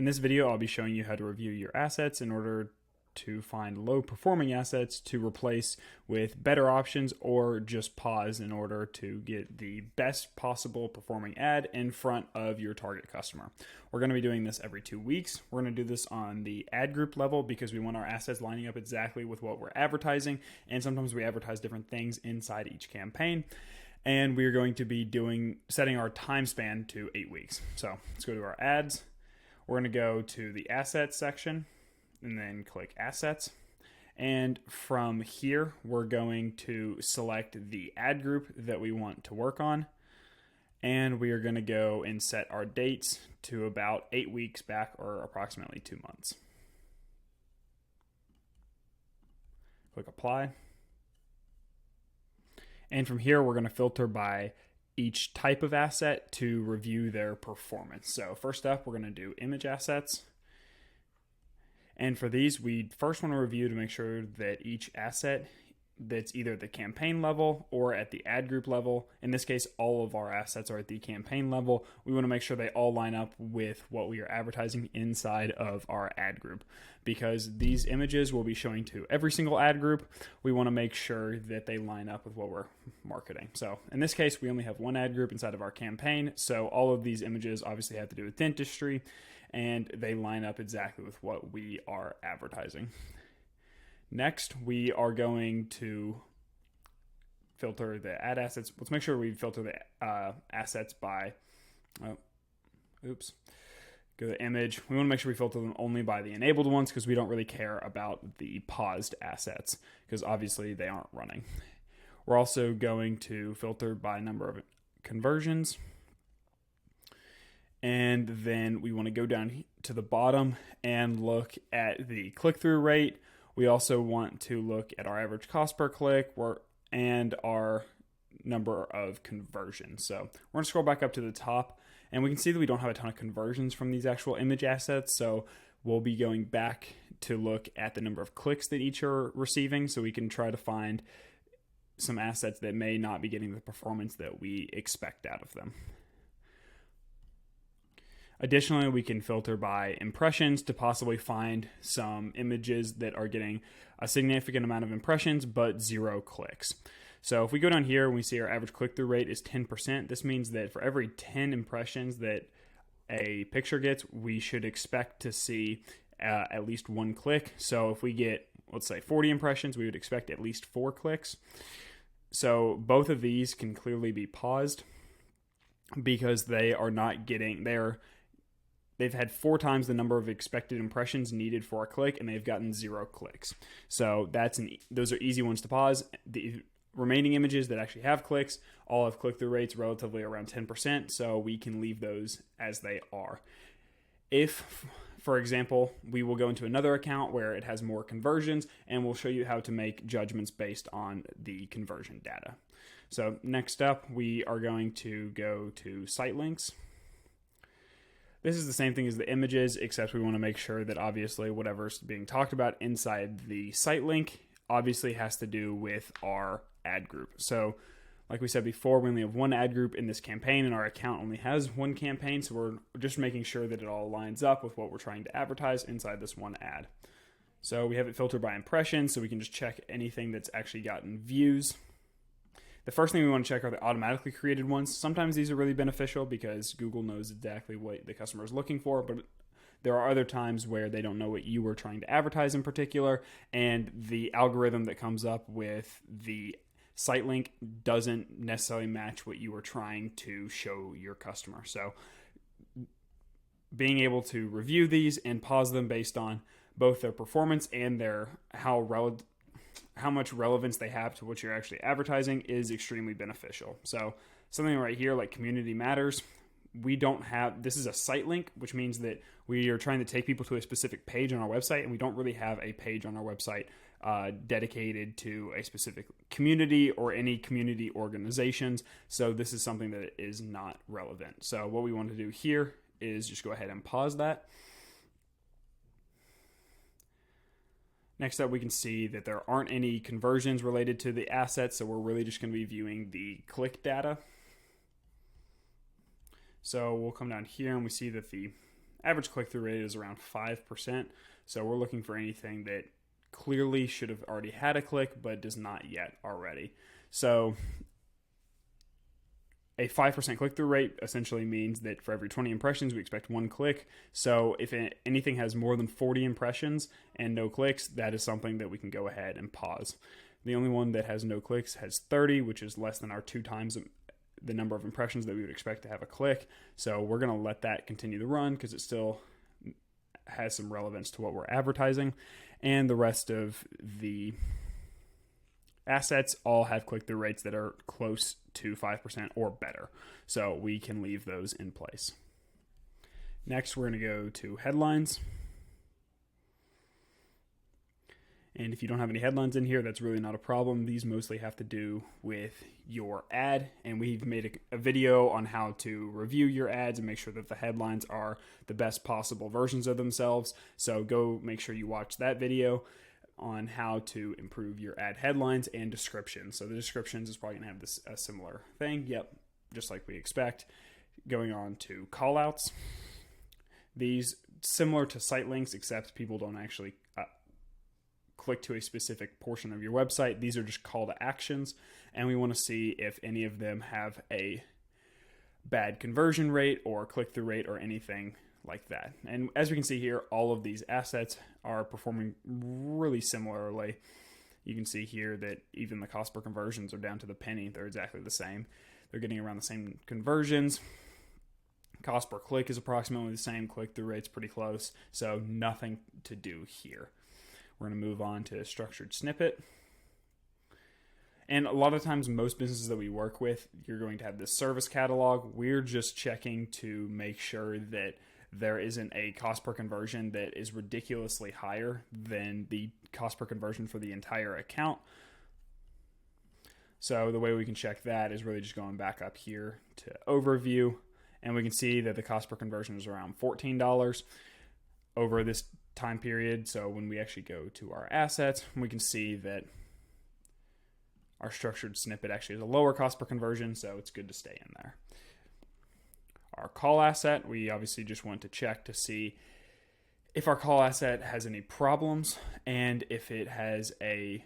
In this video, I'll be showing you how to review your assets in order to find low performing assets to replace with better options, or just pause in order to get the best possible performing ad in front of your target customer. We're going to be doing this every 2 weeks. We're going to do this on the ad group level because we want our assets lining up exactly with what we're advertising, and sometimes we advertise different things inside each campaign. And we're going to be setting our time span to 8 weeks. So let's go to our ads. We're going to go to the assets section and then click assets. And from here, we're going to select the ad group that we want to work on. And we are going to go and set our dates to about 8 weeks back, or approximately 2 months. Click apply. And from here, we're going to filter by each type of asset to review their performance. So first up, we're going to do image assets. And for these, we first want to review to make sure that each asset that's either at the campaign level or at the ad group level. In this case, all of our assets are at the campaign level. We want to make sure they all line up with what we are advertising inside of our ad group. Because these images will be showing to every single ad group, we want to make sure that they line up with what we're marketing. So in this case, we only have one ad group inside of our campaign. So all of these images obviously have to do with dentistry, and they line up exactly with what we are advertising. Next, we are going to filter the ad assets. Let's make sure we filter the assets by, go to image. We want to make sure we filter them only by the enabled ones, because we don't really care about the paused assets, because obviously they aren't running. We're also going to filter by number of conversions. And then we want to go down to the bottom and look at the click-through rate. We also want to look at our average cost per click and our number of conversions. So we're going to scroll back up to the top, and we can see that we don't have a ton of conversions from these actual image assets. So we'll be going back to look at the number of clicks that each are receiving, so we can try to find some assets that may not be getting the performance that we expect out of them. Additionally, we can filter by impressions to possibly find some images that are getting a significant amount of impressions but 0 clicks. So if we go down here and we see our average click-through rate is 10%, this means that for every 10 impressions that a picture gets, we should expect to see at least 1 click. So if we get, let's say, 40 impressions, we would expect at least 4 clicks. So both of these can clearly be paused because they are not getting, they've had 4 times the number of expected impressions needed for a click, and they've gotten 0 clicks. So those are easy ones to pause. The remaining images that actually have clicks all have click-through rates relatively around 10%, so we can leave those as they are. If, for example, we will go into another account where it has more conversions, and we'll show you how to make judgments based on the conversion data. So next up, we are going to go to site links. This is the same thing as the images, except we want to make sure that obviously whatever's being talked about inside the site link obviously has to do with our ad group. So like we said before, we only have one ad group in this campaign, and our account only has one campaign, so we're just making sure that it all lines up with what we're trying to advertise inside this one ad. So we have it filtered by impressions, so we can just check anything that's actually gotten views. The first thing we want to check are the automatically created ones. Sometimes these are really beneficial because Google knows exactly what the customer is looking for, but there are other times where they don't know what you were trying to advertise in particular, and the algorithm that comes up with the site link doesn't necessarily match what you were trying to show your customer. So being able to review these and pause them based on both their performance and how much relevance they have to what you're actually advertising is extremely beneficial. So something right here like community matters, this is a site link, which means that we are trying to take people to a specific page on our website, and we don't really have a page on our website dedicated to a specific community or any community organizations. So this is something that is not relevant. So what we want to do here is just go ahead and pause that. Next up, we can see that there aren't any conversions related to the assets, so we're really just going to be viewing the click data. So we'll come down here and we see that the average click-through rate is around 5%. So we're looking for anything that clearly should have already had a click but does not yet already. So a 5% click-through rate essentially means that for every 20 impressions, we expect 1 click. So if anything has more than 40 impressions and no clicks, that is something that we can go ahead and pause. The only one that has no clicks has 30, which is less than our 2 times the number of impressions that we would expect to have a click. So we're going to let that continue to run because it still has some relevance to what we're advertising. And the rest of the assets all have click-through rates that are close to 5% or better. So we can leave those in place. Next, we're going to go to headlines. And if you don't have any headlines in here, that's really not a problem. These mostly have to do with your ad. And we've made a video on how to review your ads and make sure that the headlines are the best possible versions of themselves. So go make sure you watch that video on how to improve your ad headlines and descriptions. So the descriptions is probably going to have a similar thing. Yep, just like we expect. Going on to callouts. These similar to site links, except people don't actually click to a specific portion of your website. These are just call to actions, and we want to see if any of them have a bad conversion rate or click-through rate or anything like that. And as we can see here, all of these assets are performing really similarly. You can see here that even the cost per conversions are down to the penny. They're exactly the same. They're getting around the same conversions. Cost per click is approximately the same. Click-through rate's pretty close. So nothing to do here. We're going to move on to structured snippet. And a lot of times, most businesses that we work with, you're going to have this service catalog. We're just checking to make sure that there isn't a cost per conversion that is ridiculously higher than the cost per conversion for the entire account. So the way we can check that is really just going back up here to overview, and we can see that the cost per conversion is around $14 over this time period. So when we actually go to our assets, we can see that our structured snippet actually has a lower cost per conversion, so it's good to stay in there. Our call asset, we obviously just want to check to see if our call asset has any problems and if it has a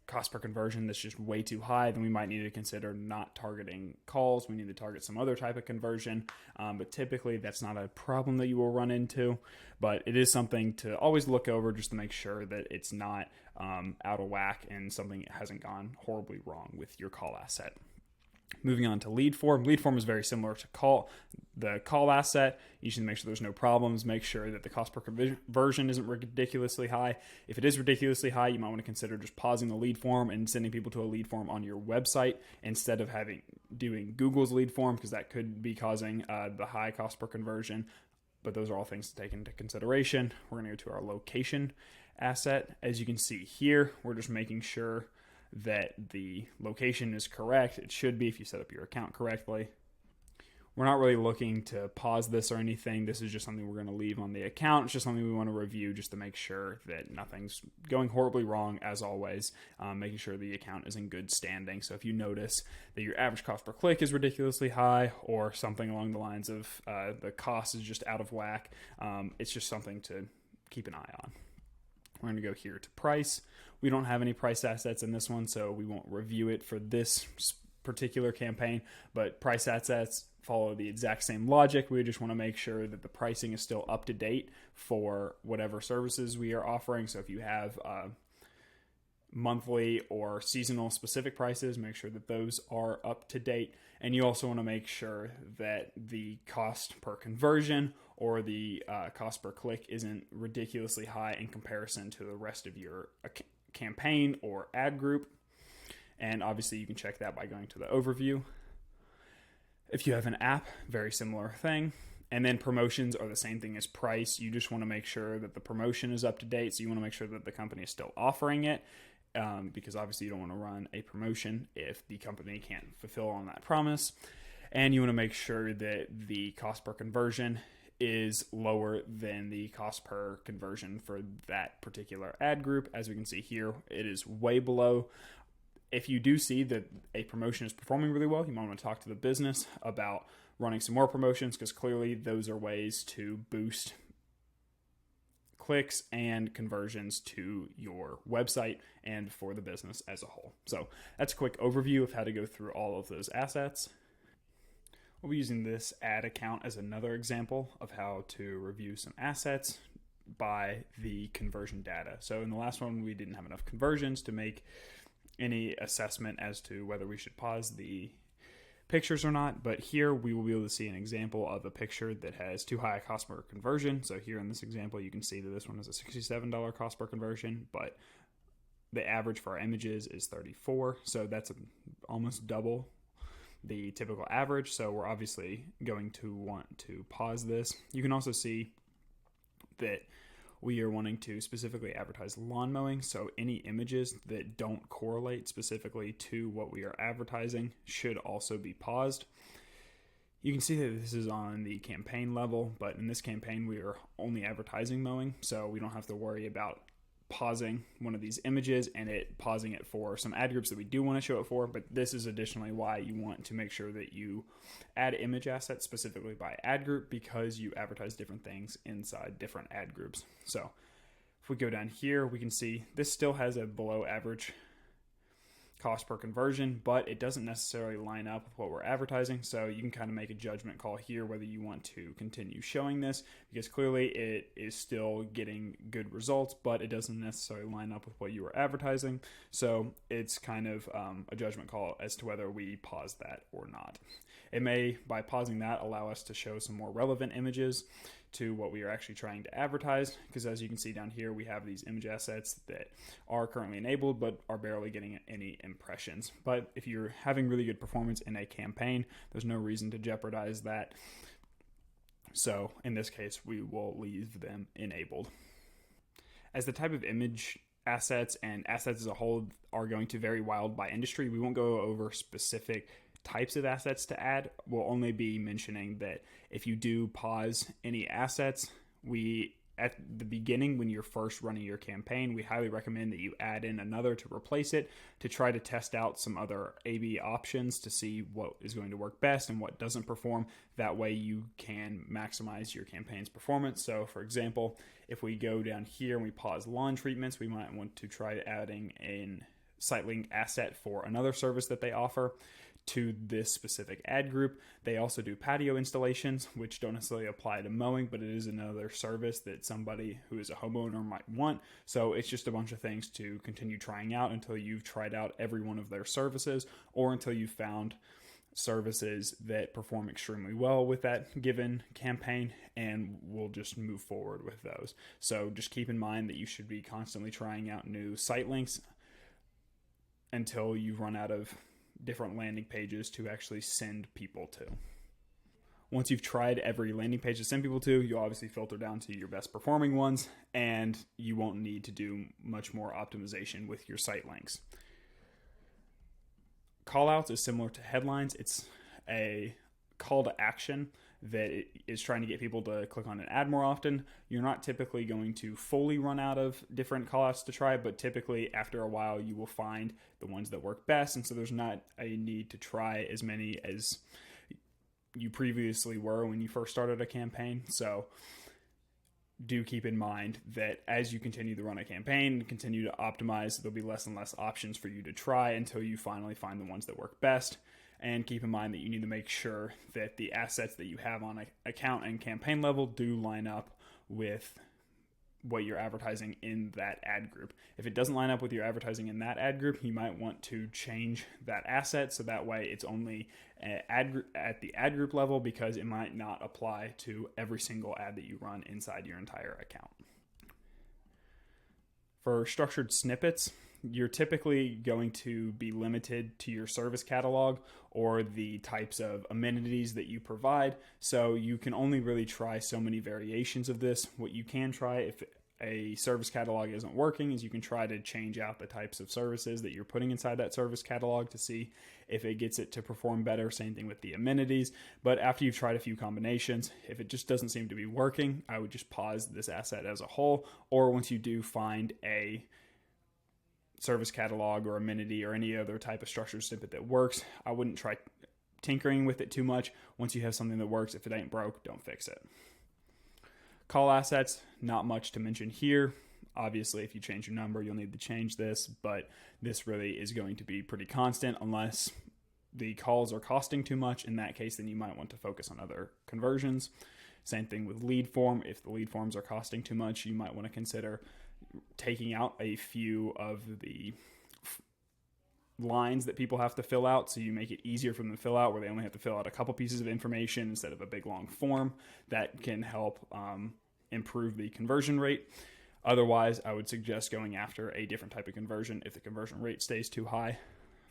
cost per conversion that's just way too high, then we might need to consider not targeting calls. We need to target some other type of conversion, but typically that's not a problem that you will run into, but it is something to always look over just to make sure that it's not out of whack and something hasn't gone horribly wrong with your call asset. Moving on to lead form. Lead form is very similar to the call asset. You should make sure there's no problems. Make sure that the cost per conversion isn't ridiculously high. If it is ridiculously high, you might want to consider just pausing the lead form and sending people to a lead form on your website instead of doing Google's lead form, because that could be causing the high cost per conversion. But those are all things to take into consideration. We're going to go to our location asset. As you can see here, we're just making sure that the location is correct. It should be if you set up your account correctly. We're not really looking to pause this or anything. This is just something we're going to leave on the account. It's just something we want to review just to make sure that nothing's going horribly wrong, as always, making sure the account is in good standing. So if you notice that your average cost per click is ridiculously high or something along the lines of the cost is just out of whack, it's just something to keep an eye on. We're going to go here to price. We don't have any price assets in this one, so we won't review it for this particular campaign, but price assets follow the exact same logic. We just want to make sure that the pricing is still up to date for whatever services we are offering. So if you have monthly or seasonal specific prices, make sure that those are up to date. And you also want to make sure that the cost per conversion or the cost per click isn't ridiculously high in comparison to the rest of your campaign or ad group. And obviously you can check that by going to the overview. If you have an app, very similar thing. And then promotions are the same thing as price. You just want to make sure that the promotion is up to date. So you want to make sure that the company is still offering it, because obviously you don't want to run a promotion if the company can't fulfill on that promise. And you want to make sure that the cost per conversion is lower than the cost per conversion for that particular ad group. As we can see here, it is way below. If you do see that a promotion is performing really well, you might want to talk to the business about running some more promotions, because clearly those are ways to boost clicks and conversions to your website and for the business as a whole. So that's a quick overview of how to go through all of those assets. We'll be using this ad account as another example of how to review some assets by the conversion data. So in the last one, we didn't have enough conversions to make any assessment as to whether we should pause the pictures or not, but here we will be able to see an example of a picture that has too high a cost per conversion. So here in this example, you can see that this one is a $67 cost per conversion, but the average for our images is $34. So that's almost double the typical average. So we're obviously going to want to pause this. You can also see that we are wanting to specifically advertise lawn mowing. So any images that don't correlate specifically to what we are advertising should also be paused. You can see that this is on the campaign level, but in this campaign, we are only advertising mowing. So we don't have to worry about pausing one of these images and it pausing it for some ad groups that we do want to show it for. But this is additionally why you want to make sure that you add image assets specifically by ad group, because you advertise different things inside different ad groups. So if we go down here, we can see this still has a below average cost per conversion, but it doesn't necessarily line up with what we're advertising. So you can kind of make a judgment call here whether you want to continue showing this, because clearly it is still getting good results, but it doesn't necessarily line up with what you were advertising. So it's kind of a judgment call as to whether we pause that or not. It may, by pausing that, allow us to show some more relevant images to what we are actually trying to advertise, because as you can see down here, we have these image assets that are currently enabled but are barely getting any impressions. But if you're having really good performance in a campaign, there's no reason to jeopardize that. So in this case, we will leave them enabled. As the type of image assets and assets as a whole are going to vary wild by industry, we won't go over specific types of assets to add. We'll only be mentioning that if you do pause any assets, at the beginning when you're first running your campaign, we highly recommend that you add in another to replace it, to try to test out some other A/B options to see what is going to work best and what doesn't perform. That way you can maximize your campaign's performance. So for example, if we go down here and we pause lawn treatments, we might want to try adding in site link asset for another service that they offer to this specific ad group. They also do patio installations, which don't necessarily apply to mowing, but it is another service that somebody who is a homeowner might want. So it's just a bunch of things to continue trying out until you've tried out every one of their services, or until you've found services that perform extremely well with that given campaign, and we'll just move forward with those. So just keep in mind that you should be constantly trying out new site links until you run out of different landing pages to actually send people to. Once you've tried every landing page to send people to, you'll obviously filter down to your best performing ones, and you won't need to do much more optimization with your site links. Callouts is similar to headlines. It's a call to action that is trying to get people to click on an ad more often. You're not typically going to fully run out of different callouts to try, but typically after a while you will find the ones that work best, and so there's not a need to try as many as you previously were when you first started a campaign. So do keep in mind that as you continue to run a campaign and continue to optimize, there'll be less and less options for you to try until you finally find the ones that work best. And keep in mind that you need to make sure that the assets that you have on an account and campaign level do line up with what you're advertising in that ad group. If it doesn't line up with your advertising in that ad group, you might want to change that asset so that way it's only at the ad group level, because it might not apply to every single ad that you run inside your entire account. For structured snippets, you're typically going to be limited to your service catalog or the types of amenities that you provide. So you can only really try so many variations of this. What you can try if a service catalog isn't working is you can try to change out the types of services that you're putting inside that service catalog to see if it gets it to perform better. Same thing with the amenities. But after you've tried a few combinations, if it just doesn't seem to be working, I would just pause this asset as a whole. Or once you do find a service catalog or amenity or any other type of structured snippet that works, I wouldn't try tinkering with it too much. Once you have something that works, if it ain't broke, don't fix it. Call assets, not much to mention here. Obviously, if you change your number, you'll need to change this, but this really is going to be pretty constant unless the calls are costing too much. In that case, then you might want to focus on other conversions. Same thing with lead form. If the lead forms are costing too much, you might want to consider taking out a few of the lines that people have to fill out, so you make it easier for them to fill out, where they only have to fill out a couple pieces of information instead of a big long form. That can help improve the conversion rate. Otherwise, I would suggest going after a different type of conversion. If the conversion rate stays too high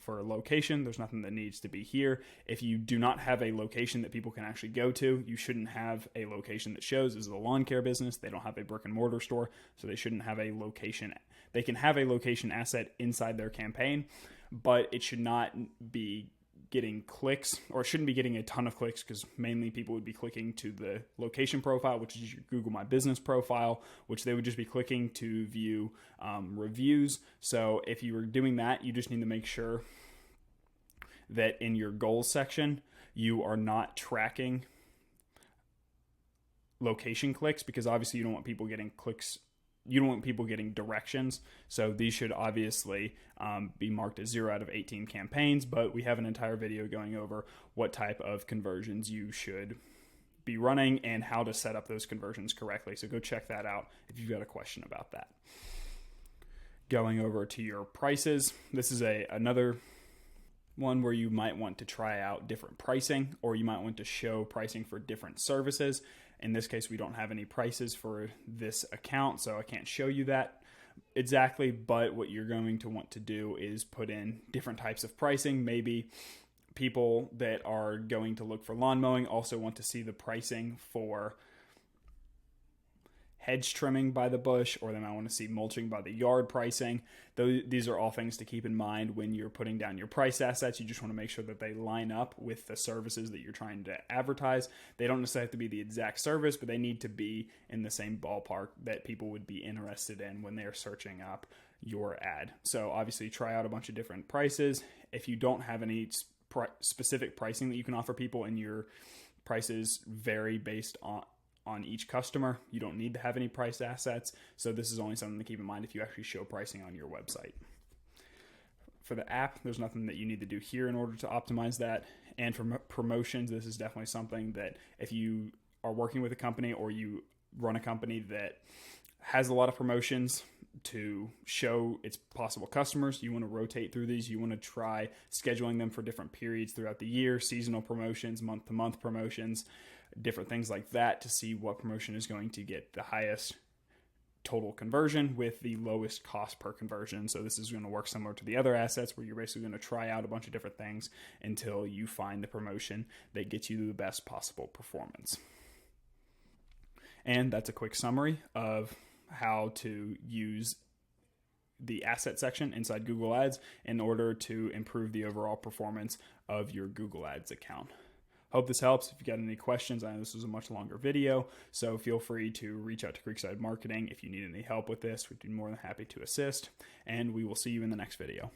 for a location, there's nothing that needs to be here. If you do not have a location that people can actually go to, you shouldn't have a location that shows this is a lawn care business. They don't have a brick and mortar store, so they shouldn't have a location. They can have a location asset inside their campaign, but it should not be getting clicks, or it shouldn't be getting a ton of clicks, because mainly people would be clicking to the location profile, which is your Google My Business profile, which they would just be clicking to view reviews. So if you were doing that, you just need to make sure that in your goals section, you are not tracking location clicks, because obviously you don't want people getting clicks. You don't want people getting directions. So these should obviously be marked as 0 out of 18 campaigns, but we have an entire video going over what type of conversions you should be running and how to set up those conversions correctly. So go check that out if you've got a question about that. Going over to your prices. This is another one where you might want to try out different pricing, or you might want to show pricing for different services. In this case, we don't have any prices for this account, so I can't show you that exactly, but what you're going to want to do is put in different types of pricing. Maybe people that are going to look for lawn mowing also want to see the pricing for hedge trimming by the bush, or they might want to see mulching by the yard pricing. These are all things to keep in mind when you're putting down your price assets. You just want to make sure that they line up with the services that you're trying to advertise. They don't necessarily have to be the exact service, but they need to be in the same ballpark that people would be interested in when they're searching up your ad. So obviously try out a bunch of different prices. If you don't have any specific pricing that you can offer people, and your prices vary based on each customer, you don't need to have any price assets. So this is only something to keep in mind if you actually show pricing on your website. For the app, there's nothing that you need to do here in order to optimize that. And for promotions, this is definitely something that if you are working with a company, or you run a company that has a lot of promotions to show its possible customers, you want to rotate through these. You want to try scheduling them for different periods throughout the year, seasonal promotions, month-to-month promotions, different things like that, to see what promotion is going to get the highest total conversion with the lowest cost per conversion. So this is going to work similar to the other assets, where you're basically going to try out a bunch of different things until you find the promotion that gets you the best possible performance. And that's a quick summary of how to use the asset section inside Google Ads in order to improve the overall performance of your Google Ads account. Hope this helps. If you got any questions, I know this was a much longer video, so feel free to reach out to Creekside Marketing if you need any help with this. We'd be more than happy to assist, and we will see you in the next video.